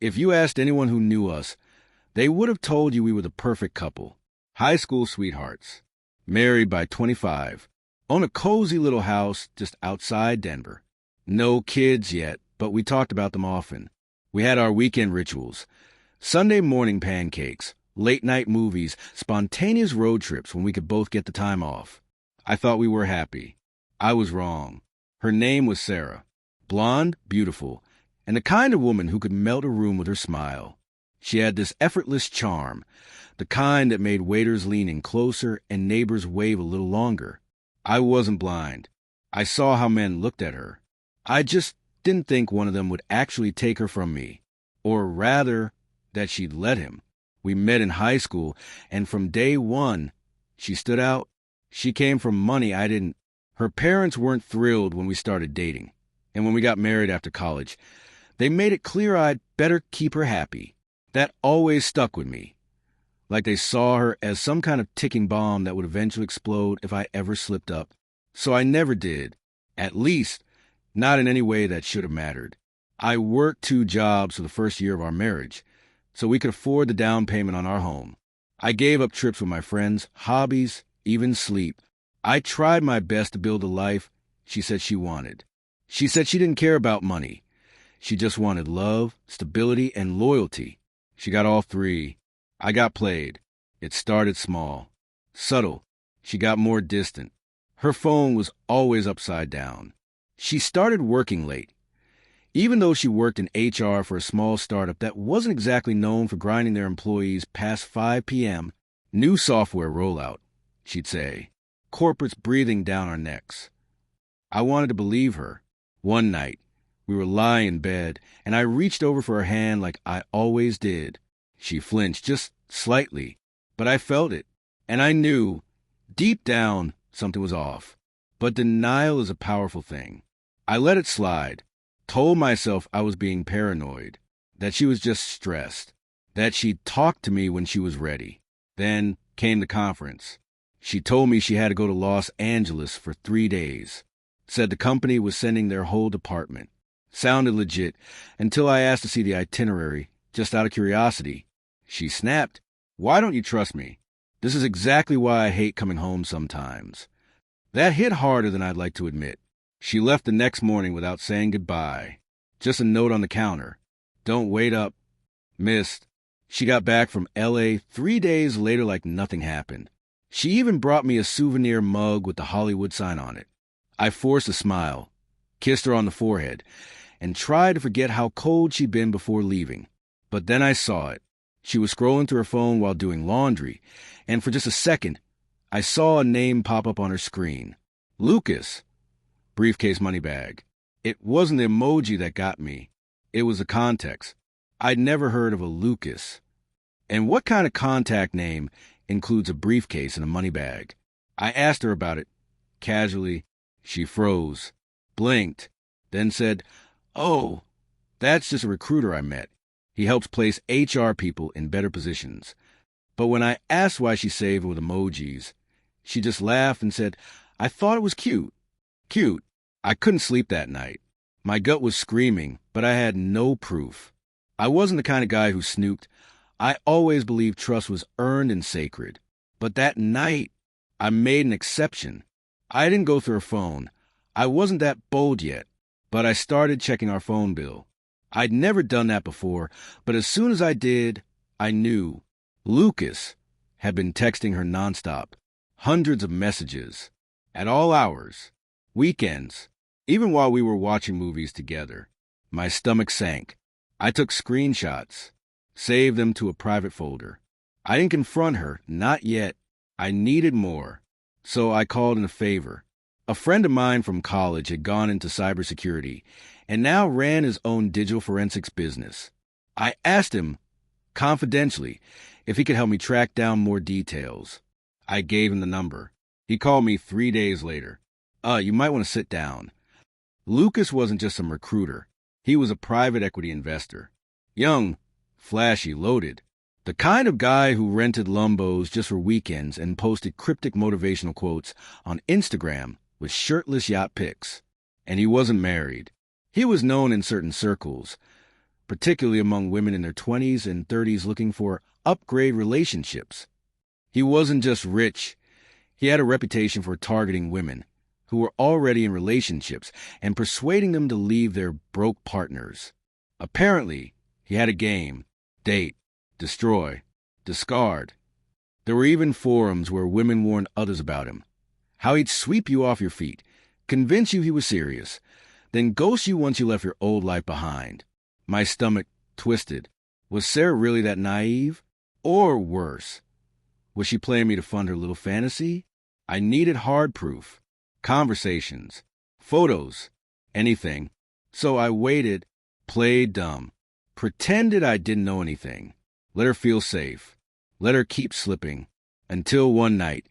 If you asked anyone who knew us, they would have told you we were the perfect couple. High school sweethearts. Married by 25. Own a cozy little house just outside Denver. No kids yet, but we talked about them often. We had our weekend rituals. Sunday morning pancakes, late-night movies, spontaneous road trips when we could both get the time off. I thought we were happy. I was wrong. Her name was Sarah. Blonde, beautiful, and the kind of woman who could melt a room with her smile. She had this effortless charm, the kind that made waiters lean in closer and neighbors wave a little longer. I wasn't blind. I saw how men looked at her. I just didn't think one of them would actually take her from me, or rather, that she'd let him. We met in high school, and from day one, she stood out. She came from money I didn't. Her parents weren't thrilled when we started dating, and when we got married after college, they made it clear I'd better keep her happy. That always stuck with me, like they saw her as some kind of ticking bomb that would eventually explode if I ever slipped up. So I never did, at least not in any way that should have mattered. I worked 2 jobs for the first year of our marriage, so we could afford the down payment on our home. I gave up trips with my friends, hobbies, even sleep. I tried my best to build a life she said she wanted. She said she didn't care about money. She just wanted love, stability, and loyalty. She got all 3. I got played. It started small. Subtle. She got more distant. Her phone was always upside down. She started working late. Even though she worked in HR for a small startup that wasn't exactly known for grinding their employees past 5 p.m., new software rollout, she'd say, corporates breathing down our necks. I wanted to believe her. One night, we were lying in bed, and I reached over for her hand like I always did. She flinched just slightly, but I felt it, and I knew, deep down, something was off. But denial is a powerful thing. I let it slide, told myself I was being paranoid, that she was just stressed, that she'd talk to me when she was ready. Then came the conference. She told me she had to go to Los Angeles for 3 days. Said the company was sending their whole department. Sounded legit until I asked to see the itinerary, just out of curiosity. She snapped, "Why don't you trust me? This is exactly why I hate coming home sometimes." That hit harder than I'd like to admit. She left the next morning without saying goodbye. Just a note on the counter. "Don't wait up. Missed." She got back from L.A. 3 days later like nothing happened. She even brought me a souvenir mug with the Hollywood sign on it. I forced a smile, kissed her on the forehead, and tried to forget how cold she'd been before leaving. But then I saw it. She was scrolling through her phone while doing laundry, and for just a second, I saw a name pop up on her screen. Lucas. Briefcase money bag. It wasn't the emoji that got me. It was the context. I'd never heard of a Lucas. And what kind of contact name includes a briefcase and a money bag? I asked her about it. Casually, she froze, blinked, then said, "Oh, that's just a recruiter I met. He helps place HR people in better positions." But when I asked why she saved with emojis, she just laughed and said, "I thought it was cute." Cute. I couldn't sleep that night. My gut was screaming, but I had no proof. I wasn't the kind of guy who snooped. I always believed trust was earned and sacred. But that night, I made an exception. I didn't go through her phone. I wasn't that bold yet, but I started checking our phone bill. I'd never done that before, but as soon as I did, I knew. Lucas had been texting her nonstop. Hundreds of messages. At all hours. Weekends. Even while we were watching movies together. My stomach sank. I took screenshots. Saved them to a private folder. I didn't confront her, not yet. I needed more. So I called in a favor. A friend of mine from college had gone into cybersecurity and now ran his own digital forensics business. I asked him, confidentially, if he could help me track down more details. I gave him the number. He called me 3 days later. You might want to sit down." Lucas wasn't just some recruiter. He was a private equity investor. Young, flashy, loaded. The kind of guy who rented Lumbos just for weekends and posted cryptic motivational quotes on Instagram with shirtless yacht pics. And he wasn't married. He was known in certain circles, particularly among women in their 20s and 30s looking for upgrade relationships. He wasn't just rich, he had a reputation for targeting women who were already in relationships and persuading them to leave their broke partners. Apparently, he had a game: date, destroy, discard. There were even forums where women warned others about him. How he'd sweep you off your feet, convince you he was serious, then ghost you once you left your old life behind. My stomach twisted. Was Sarah really that naive? Or worse, was she playing me to fund her little fantasy? I needed hard proof, conversations, photos, anything. So I waited, played dumb, pretended I didn't know anything, let her feel safe, let her keep slipping, until one night,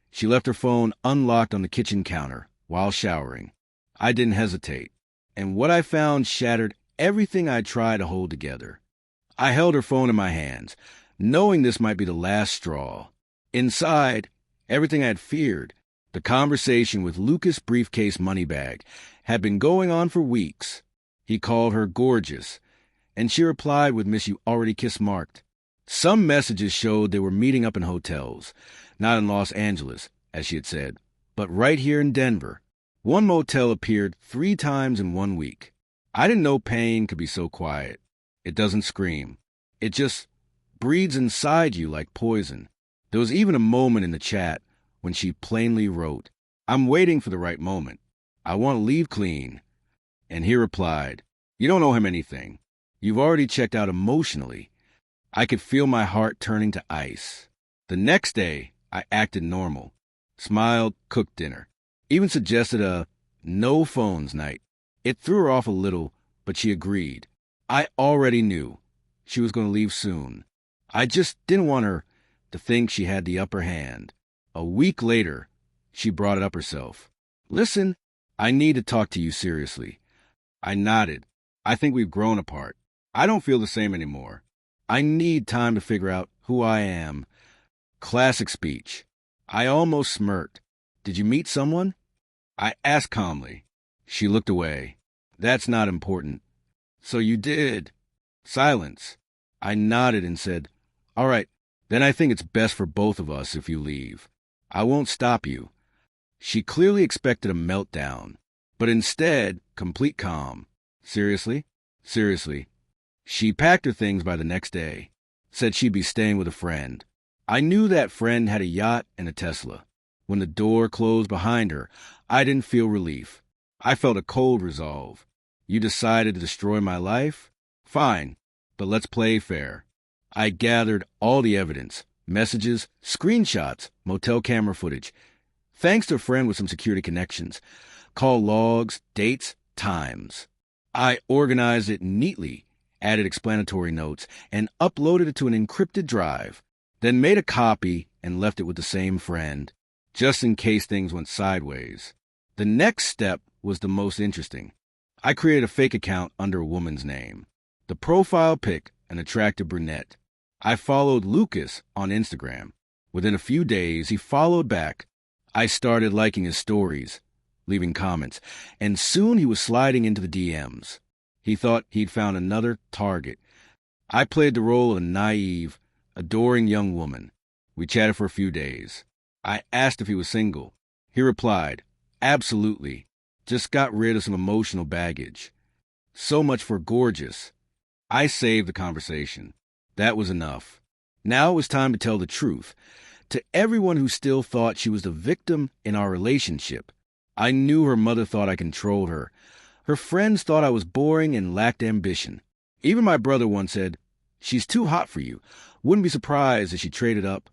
she left her phone unlocked on the kitchen counter while showering. I didn't hesitate, and what I found shattered everything I tried to hold together. I held her phone in my hands, knowing this might be the last straw. Inside, everything I had feared, the conversation with Lucas Briefcase Moneybag, had been going on for weeks. He called her gorgeous, and she replied with "Miss You Already Kissed" marked. Some messages showed they were meeting up in hotels, not in Los Angeles, as she had said, but right here in Denver. One motel appeared 3 times in 1 week. I didn't know pain could be so quiet. It doesn't scream. It just breeds inside you like poison. There was even a moment in the chat when she plainly wrote, "I'm waiting for the right moment. I want to leave clean." And he replied, "You don't owe him anything. You've already checked out emotionally." I could feel my heart turning to ice. The next day, I acted normal, smiled, cooked dinner, even suggested a no phones night. It threw her off a little, but she agreed. I already knew she was going to leave soon. I just didn't want her to think she had the upper hand. A week later, she brought it up herself. "Listen, I need to talk to you seriously." I nodded. "I think we've grown apart. I don't feel the same anymore. I need time to figure out who I am." Classic speech. I almost smirked. "Did you meet someone?" I asked calmly. She looked away. "That's not important." "So you did." Silence. I nodded and said, "All right, then I think it's best for both of us if you leave. I won't stop you." She clearly expected a meltdown, but instead, complete calm. "Seriously?" "Seriously." She packed her things by the next day, said she'd be staying with a friend. I knew that friend had a yacht and a Tesla. When the door closed behind her, I didn't feel relief. I felt a cold resolve. You decided to destroy my life? Fine, but let's play fair. I gathered all the evidence, messages, screenshots, motel camera footage. Thanks to a friend with some security connections. Call logs, dates, times. I organized it neatly, added explanatory notes, and uploaded it to an encrypted drive, then made a copy and left it with the same friend, just in case things went sideways. The next step was the most interesting. I created a fake account under a woman's name. The profile pic, an attractive brunette. I followed Lucas on Instagram. Within a few days, he followed back. I started liking his stories, leaving comments, and soon he was sliding into the DMs. He thought he'd found another target. I played the role of a naive, adoring young woman. We chatted for a few days. I asked if he was single. He replied, "Absolutely. Just got rid of some emotional baggage." So much for gorgeous. I saved the conversation. That was enough. Now it was time to tell the truth. To everyone who still thought she was the victim in our relationship. I knew her mother thought I controlled her. Her friends thought I was boring and lacked ambition. Even my brother once said, "She's too hot for you. Wouldn't be surprised if she traded up."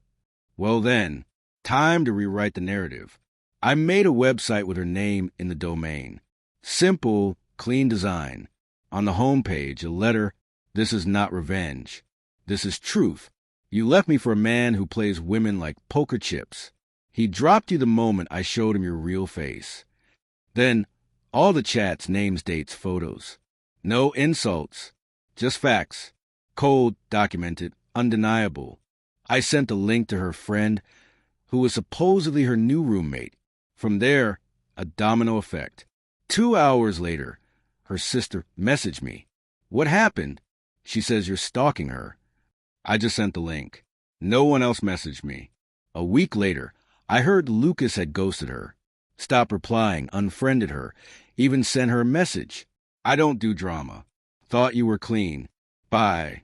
Well then, time to rewrite the narrative. I made a website with her name in the domain. Simple, clean design. On the homepage, a letter: "This is not revenge. This is truth. You left me for a man who plays women like poker chips. He dropped you the moment I showed him your real face." Then, all the chats, names, dates, photos. No insults, just facts. Cold, documented, undeniable. I sent a link to her friend, who was supposedly her new roommate. From there, a domino effect. 2 hours later, her sister messaged me. "What happened? She says you're stalking her. I just sent the link. No one else messaged me. A week later, I heard Lucas had ghosted her, stopped replying, unfriended her, even sent her a message. I don't do drama. Thought you were clean. Bye.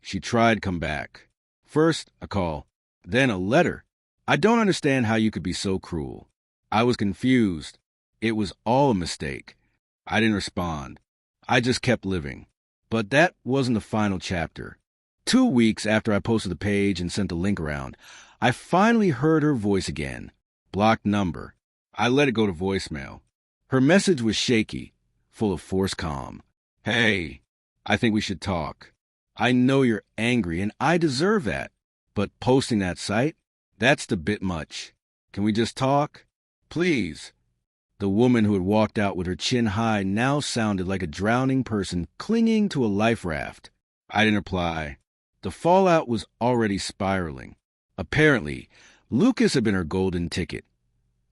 She tried to come back. First, a call, then a letter. I don't understand how you could be so cruel. I was confused. It was all a mistake. I didn't respond. I just kept living. But that wasn't the final chapter. 2 weeks after I posted the page and sent the link around, I finally heard her voice again. Blocked number. I let it go to voicemail. Her message was shaky, full of forced calm. Hey, I think we should talk. I know you're angry, and I deserve that. But posting that site? That's the bit much. Can we just talk? Please. The woman who had walked out with her chin high now sounded like a drowning person clinging to a life raft. I didn't reply. The fallout was already spiraling. Apparently, Lucas had been her golden ticket.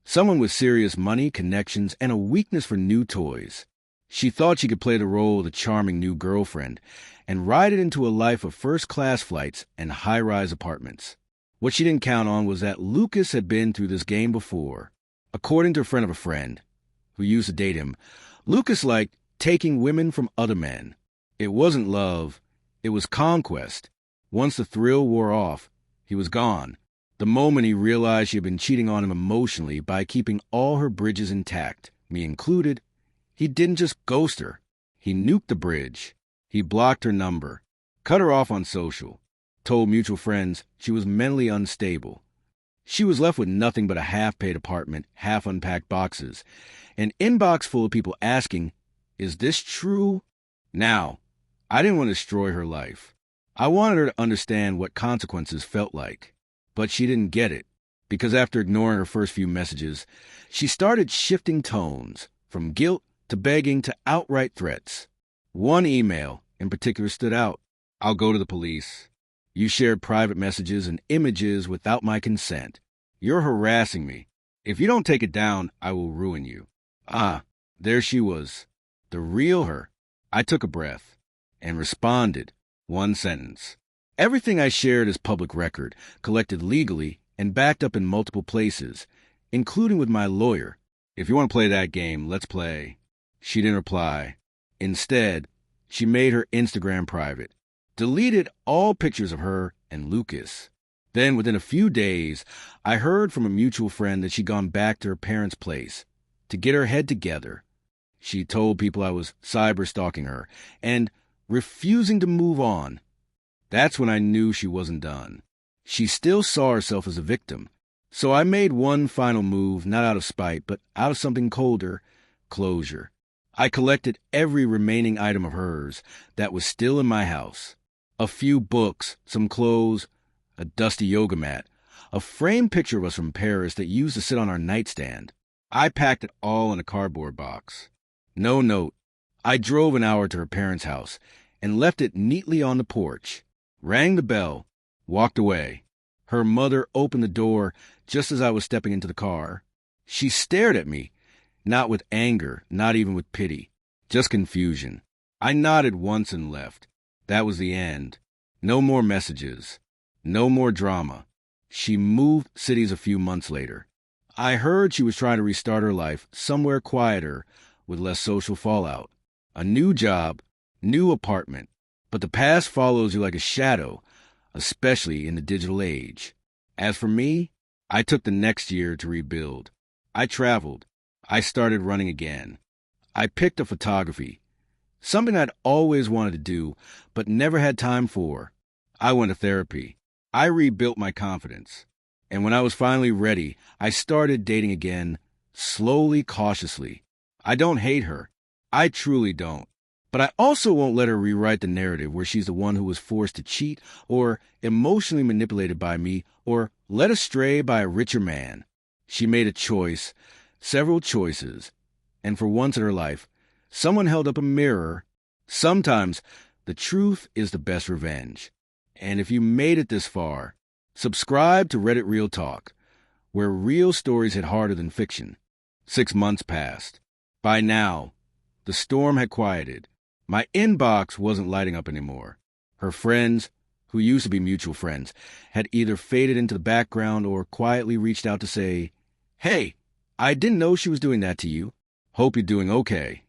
Someone with serious money, connections, and a weakness for new toys. She thought she could play the role of the charming new girlfriend and ride it into a life of first-class flights and high-rise apartments. What she didn't count on was that Lucas had been through this game before. According to a friend of a friend who used to date him, Lucas liked taking women from other men. It wasn't love, it was conquest. Once the thrill wore off, he was gone. The moment he realized she had been cheating on him emotionally by keeping all her bridges intact, me included, he didn't just ghost her. He nuked the bridge. He blocked her number, cut her off on social, told mutual friends she was mentally unstable. She was left with nothing but a half-paid apartment, half-unpacked boxes, an inbox full of people asking, "Is this true?" Now, I didn't want to destroy her life. I wanted her to understand what consequences felt like. But she didn't get it, because after ignoring her first few messages, she started shifting tones, from guilt to begging to outright threats. One email in particular stood out. "I'll go to the police. You shared private messages and images without my consent. You're harassing me. If you don't take it down, I will ruin you." There she was. The real her. I took a breath and responded. One sentence. Everything I shared is public record, collected legally and backed up in multiple places, including with my lawyer. If you want to play that game, let's play. She didn't reply. Instead, she made her Instagram private, deleted all pictures of her and Lucas. Then, within a few days, I heard from a mutual friend that she'd gone back to her parents' place to get her head together. She told people I was cyber-stalking her and refusing to move on. That's when I knew she wasn't done. She still saw herself as a victim. So I made one final move, not out of spite, but out of something colder, closure. I collected every remaining item of hers that was still in my house. A few books, some clothes, a dusty yoga mat, a framed picture of us from Paris that used to sit on our nightstand. I packed it all in a cardboard box. No note. I drove an hour to her parents' house and left it neatly on the porch, rang the bell, walked away. Her mother opened the door just as I was stepping into the car. She stared at me, not with anger, not even with pity, just confusion. I nodded once and left. That was the end. No more messages. No more drama. She moved cities a few months later. I heard she was trying to restart her life somewhere quieter with less social fallout. A new job, new apartment. But the past follows you like a shadow, especially in the digital age. As for me, I took the next year to rebuild. I traveled. I started running again. I picked up photography, something I'd always wanted to do, but never had time for. I went to therapy. I rebuilt my confidence. And when I was finally ready, I started dating again, slowly, cautiously. I don't hate her. I truly don't. But I also won't let her rewrite the narrative where she's the one who was forced to cheat or emotionally manipulated by me or led astray by a richer man. She made a choice, several choices, and for once in her life, someone held up a mirror. Sometimes the truth is the best revenge. And if you made it this far, subscribe to Reddit Real Talk, where real stories hit harder than fiction. 6 months passed. By now, the storm had quieted. My inbox wasn't lighting up anymore. Her friends, who used to be mutual friends, had either faded into the background or quietly reached out to say, "Hey, I didn't know she was doing that to you. Hope you're doing okay."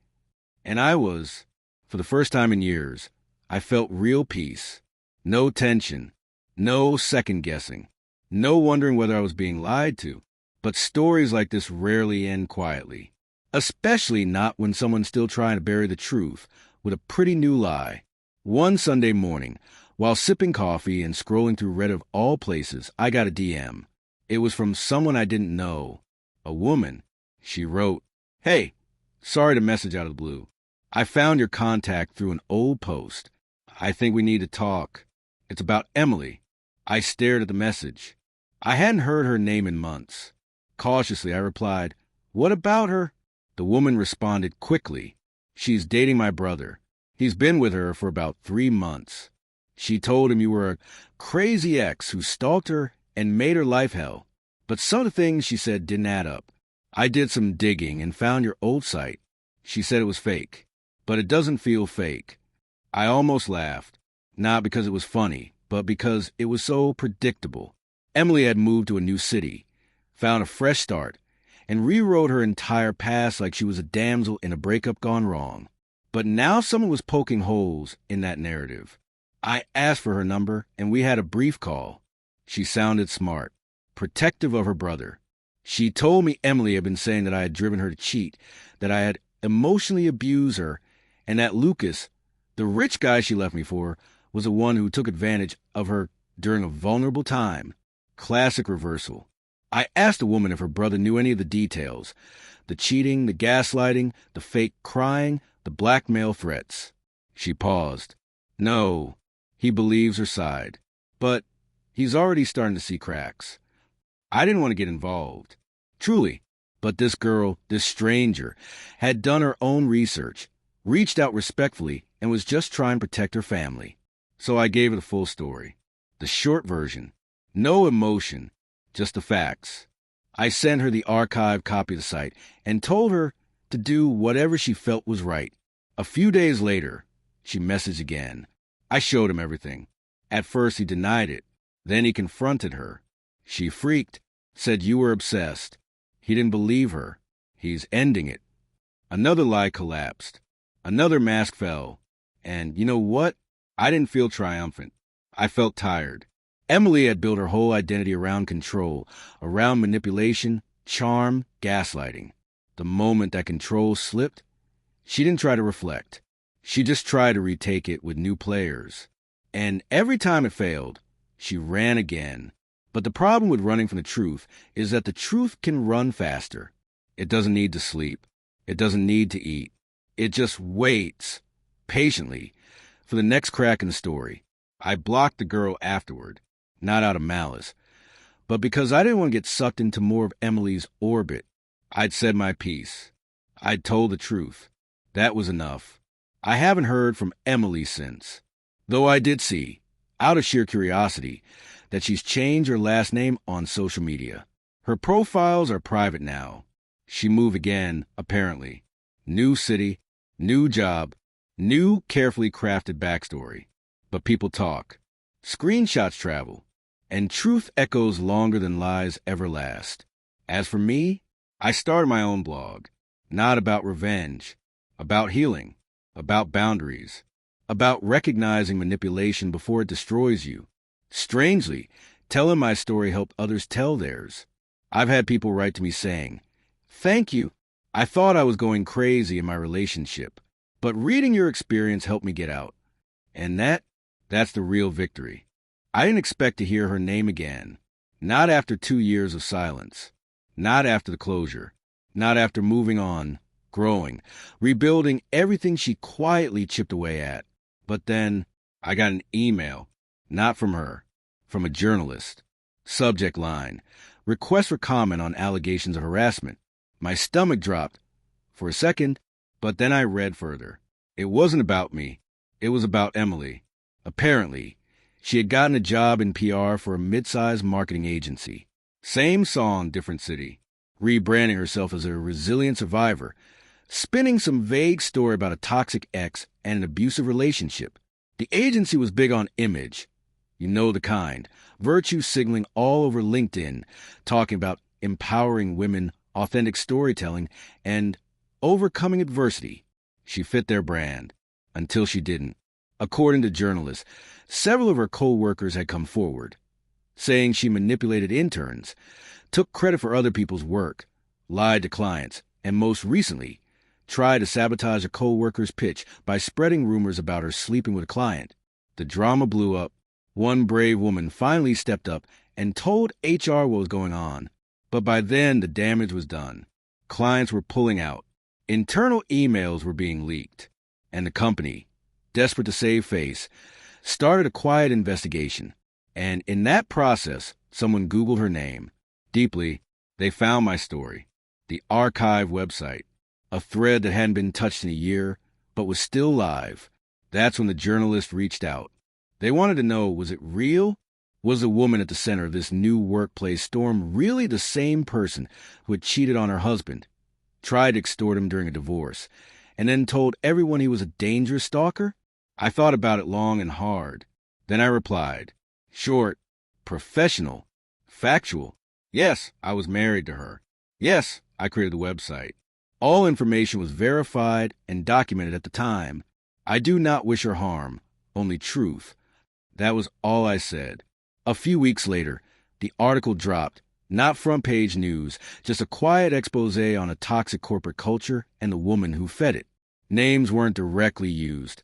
And for the first time in years, I felt real peace. No tension, no second guessing, no wondering whether I was being lied to. But stories like this rarely end quietly, especially not when someone's still trying to bury the truth with a pretty new lie. One Sunday morning, while sipping coffee and scrolling through Reddit of all places, I got a DM. It was from someone I didn't know, a woman. She wrote, "Hey, sorry to message out of the blue. I found your contact through an old post. I think we need to talk. It's about Emily." I stared at the message. I hadn't heard her name in months. Cautiously, I replied, "What about her?" The woman responded quickly. "She's dating my brother. He's been with her for about 3 months. She told him you were a crazy ex who stalked her and made her life hell. But some of the things she said didn't add up. I did some digging and found your old site. She said it was fake, but it doesn't feel fake." I almost laughed, not because it was funny, but because it was so predictable. Emily had moved to a new city, found a fresh start, and rewrote her entire past like she was a damsel in a breakup gone wrong. But now someone was poking holes in that narrative. I asked for her number, and we had a brief call. She sounded smart, protective of her brother. She told me Emily had been saying that I had driven her to cheat, that I had emotionally abused her, and that Lucas, the rich guy she left me for, was the one who took advantage of her during a vulnerable time. Classic reversal. I asked the woman if her brother knew any of the details. The cheating, the gaslighting, the fake crying, the blackmail threats. She paused. "No, he believes her side. But he's already starting to see cracks." I didn't want to get involved. Truly. But this girl, this stranger, had done her own research, reached out respectfully, and was just trying to protect her family. So I gave her the full story. The short version. No emotion, just the facts. I sent her the archived copy of the site and told her to do whatever she felt was right. A few days later, she messaged again. I showed him everything. At first, he denied it. Then he confronted her. She freaked, said you were obsessed. He didn't believe her. He's ending it. Another lie collapsed. Another mask fell. And you know what? I didn't feel triumphant. I felt tired. Emily had built her whole identity around control, around manipulation, charm, gaslighting. The moment that control slipped, she didn't try to reflect. She just tried to retake it with new players. And every time it failed, she ran again. But the problem with running from the truth is that the truth can run faster. It doesn't need to sleep. It doesn't need to eat. It just waits, patiently, for the next crack in the story. I blocked the girl afterward, not out of malice, but because I didn't want to get sucked into more of Emily's orbit. I'd said my piece. I'd told the truth. That was enough. I haven't heard from Emily since, though I did see, out of sheer curiosity, that she's changed her last name on social media. Her profiles are private now. She moved again, apparently. New city, new job, new carefully crafted backstory. But people talk. Screenshots travel. And truth echoes longer than lies ever last. As for me, I started my own blog. Not about revenge. About healing. About boundaries. About recognizing manipulation before it destroys you. Strangely, telling my story helped others tell theirs. I've had people write to me saying, "Thank you. I thought I was going crazy in my relationship, but reading your experience helped me get out." And that's the real victory. I didn't expect to hear her name again. Not after 2 years of silence. Not after the closure. Not after moving on, growing, rebuilding everything she quietly chipped away at. But then I got an email. Not from her. From a journalist. Subject line: request for comment on allegations of harassment. My stomach dropped for a second, but then I read further. It wasn't about me. It was about Emily. Apparently, she had gotten a job in PR for a mid-sized marketing agency. Same song, different city. Rebranding herself as a resilient survivor. spinning some vague story about a toxic ex and an abusive relationship. The agency was big on image. You know the kind. Virtue signaling all over LinkedIn, talking about empowering women, authentic storytelling, and overcoming adversity. She fit their brand. Until she didn't. According to journalists, several of her co-workers had come forward, saying she manipulated interns, took credit for other people's work, lied to clients, and most recently, tried to sabotage a co-worker's pitch by spreading rumors about her sleeping with a client. The drama blew up. One brave woman finally stepped up and told HR what was going on. But by then, the damage was done. Clients were pulling out. Internal emails were being leaked. And the company, desperate to save face, started a quiet investigation. And in that process, someone Googled her name. Deeply, they found my story. The archive website. A thread that hadn't been touched in a year, but was still live. That's when the journalist reached out. They wanted to know, was it real? Was the woman at the center of this new workplace storm really the same person who had cheated on her husband, tried to extort him during a divorce, and then told everyone he was a dangerous stalker? I thought about it long and hard. Then I replied, short, professional, factual. Yes, I was married to her. Yes, I created the website. All information was verified and documented at the time. I do not wish her harm, only truth. That was all I said. A few weeks later, the article dropped. Not front-page news, just a quiet expose on a toxic corporate culture and the woman who fed it. Names weren't directly used,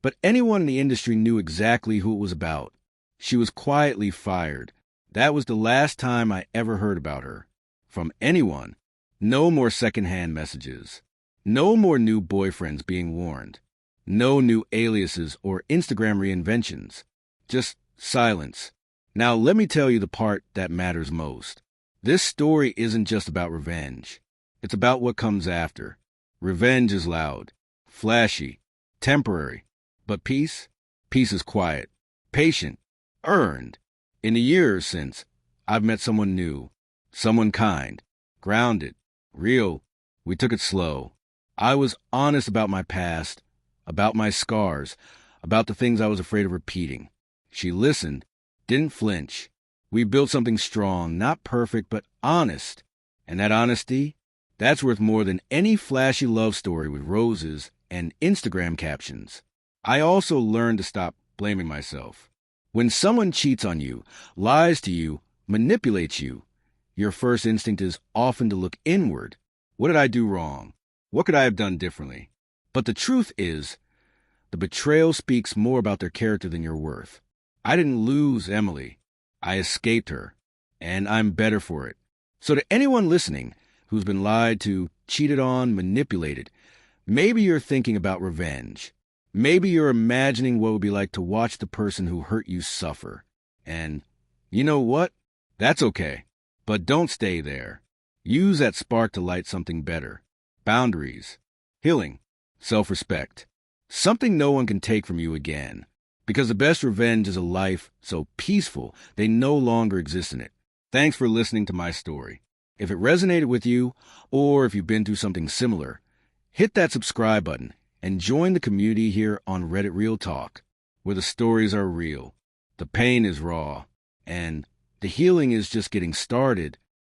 but anyone in the industry knew exactly who it was about. She was quietly fired. That was the last time I ever heard about her. From anyone. No more secondhand messages. No more new boyfriends being warned. No new aliases or Instagram reinventions. Just silence. Now let me tell you the part that matters most. This story isn't just about revenge. It's about what comes after. Revenge is loud, flashy, temporary. But peace? Peace is quiet, patient, earned. In the years since, I've met someone new, someone kind, grounded, real. We took it slow. I was honest about my past, about my scars, about the things I was afraid of repeating. She listened, didn't flinch. We built something strong, not perfect, but honest. And that honesty, that's worth more than any flashy love story with roses and Instagram captions. I also learned to stop blaming myself. When someone cheats on you, lies to you, manipulates you, your first instinct is often to look inward. What did I do wrong? What could I have done differently? But the truth is, the betrayal speaks more about their character than your worth. I didn't lose Emily. I escaped her, and I'm better for it. So to anyone listening who's been lied to, cheated on, manipulated, maybe you're thinking about revenge. Maybe you're imagining what it would be like to watch the person who hurt you suffer. And you know what? That's okay. But don't stay there. Use that spark to light something better. Boundaries, healing, self-respect. Something no one can take from you again. Because the best revenge is a life so peaceful they no longer exist in it. Thanks for listening to my story. If it resonated with you, or if you've been through something similar, hit that subscribe button and join the community here on Reddit Real Talk, where the stories are real, the pain is raw, and the healing is just getting started